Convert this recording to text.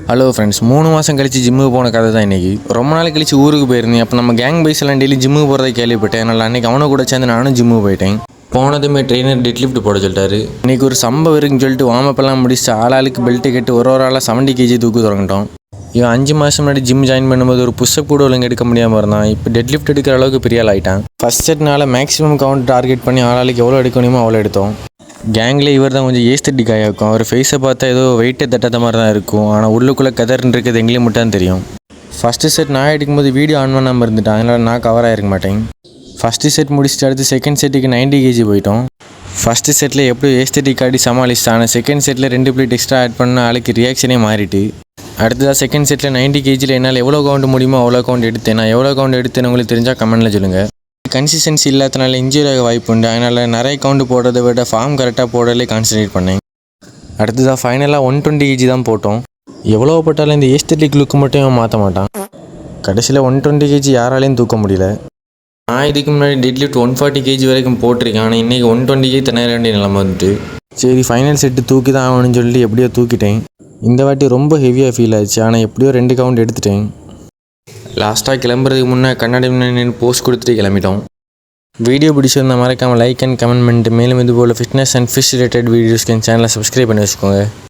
Hello friends, 3 மாதம் கழிச்சு ஜிம்முக்கு போன கதை தான் இன்றைக்கி. ரொம்ப நாள் கழிச்சு ஊருக்கு போயிருந்தேன். அப்போ நம்ம கேங் பைஸ் எல்லாம் டெய்லி ஜிம்முக்கு போகிறத கேள்விப்பட்டேன். அதனால் அன்றைக்கி அவனை கூட சேர்ந்து நானும் ஜிம்முக்கு போயிட்டேன். போனதுமே ட்ரெயினர் டெட் லிஃப்ட் போட சொல்லிட்டாரு. இன்றைக்கி ஒரு சம்பவம் இருக்குன்னு சொல்லிட்டு வார்மப்பெல்லாம் முடிச்சுட்டு ஆளாளுக்கு பெல்ட்டு கட்டு ஒரு ஆளாக 70 kg தூக்கு தொடங்கிட்டோம். இவன் 5 மாதம் முன்னாடி ஜிம் ஜாயின் பண்ணும்போது ஒரு புஷ்அப் கூட ஒழுங்கு எடுக்க முடியாமல் இருந்தான். இப்போ டெட் லிஃப்ட் எடுக்கிற அளவுக்கு பெரிய ஆள் ஆகிட்டான். ஃபஸ்ட் செட்னால மேக்ஸிமம் கவுண்ட் டார்கெட் பண்ணி ஆளாளுக்கு எவ்வளோ எடுக்க முடியுமோ அவ்வளோ எடுத்தோம். கேங்கில் இவர் தான் கொஞ்சம் ஏஸ்தட்டிக்காக இருக்கும். அவர் ஃபேஸை பார்த்தா ஏதோ வெயிட்டை தட்டாத மாதிரி தான் இருக்கும். ஆனால் உள்ளுக்குள்ளே கதர்ன்னு இருக்கிறது எங்களையும் மட்டும் தான் தெரியும். ஃபஸ்ட்டு செட் நான் எடுக்கும்போது வீடியோ ஆன் பண்ணாமல் இருந்துட்டேன். அதனால் நான் கவர் ஆகிருக்க மாட்டேன். ஃபஸ்ட்டு செட் முடிச்சுட்டு அடுத்து செகண்ட் செட்டுக்கு 90 kg போயிட்டோம். ஃபஸ்ட்டு செட்டில் எப்படியோ ஏஸ்தட்டிக் ஆடி சமாளிச்சிட்டேன். ஆனால் செகண்ட் செட்டில் 2 பிளேட் எக்ஸ்ட்ரா ஆட் பண்ண ஆளுக்கு ரியாக்ஷனே மாறிட்டு. அடுத்ததாக செகண்ட் செட்டில் 90 kgயில் என்னால் எவ்வளோ கவுண்ட் முடியுமோ அவ்வளோ கவுண்ட் எடுத்தேன். நான் எவ்வளோ கவுண்ட் எடுத்தேன்னு உங்களுக்கு தெரிஞ்சால் கமெண்ட்டில் சொல்லுங்கள். கன்சிஸ்டன்சி இல்லாதனால இன்ஜுரி ஆக வாய்ப்பு உண்டு. அதனால் நிறைய கவுண்ட் போடுறதை விட ஃபார்ம் கரெக்டாக போடலே கான்சன்ட்ரேட் பண்ணேன். அடுத்ததாக ஃபைனலாக 120 kg தான் போட்டோம். எவ்வளோ போட்டாலும் இந்த ஏஸ்தட்டிக் லுக்கு மட்டும் மாற்ற மாட்டான். கடைசியில் 120 kg யாராலையும் தூக்க முடியல. நான் இதுக்கு முன்னாடி டெட் லிஃப்ட் 140 kg வரைக்கும் போட்டிருக்கேன். ஆனால் இன்றைக்கி 120 kg தண்ணீர வேண்டிய நிலைமை வந்துட்டு. சரி, ஃபைனல் செட்டு தூக்கி தான் ஆகணும்னு சொல்லிட்டு எப்படியோ தூக்கிட்டேன். இந்த வாட்டி ரொம்ப ஹெவியாக ஃபீல் ஆச்சு. ஆனால் எப்படியோ 2 கவுண்ட் எடுத்துட்டேன். லாஸ்ட்டாக கிளம்புறதுக்கு முன்னே கண்ணாடி முன்னாடி போஸ்ட் கொடுத்துட்டு கிளம்பிட்டோம். வீடியோ பிடிச்சிருந்தால் மறக்காமல் லைக் அண்ட் கமெண்ட் பண்ணிட்டு மேலும் இதுபோல் ஃபிட்னஸ் அண்ட் ஃபிஷ் ரிலேட்டட் வீடியோஸ்க்கு என் சேனலை சப்ஸ்கிரைப் பண்ணி வச்சுக்கோங்க.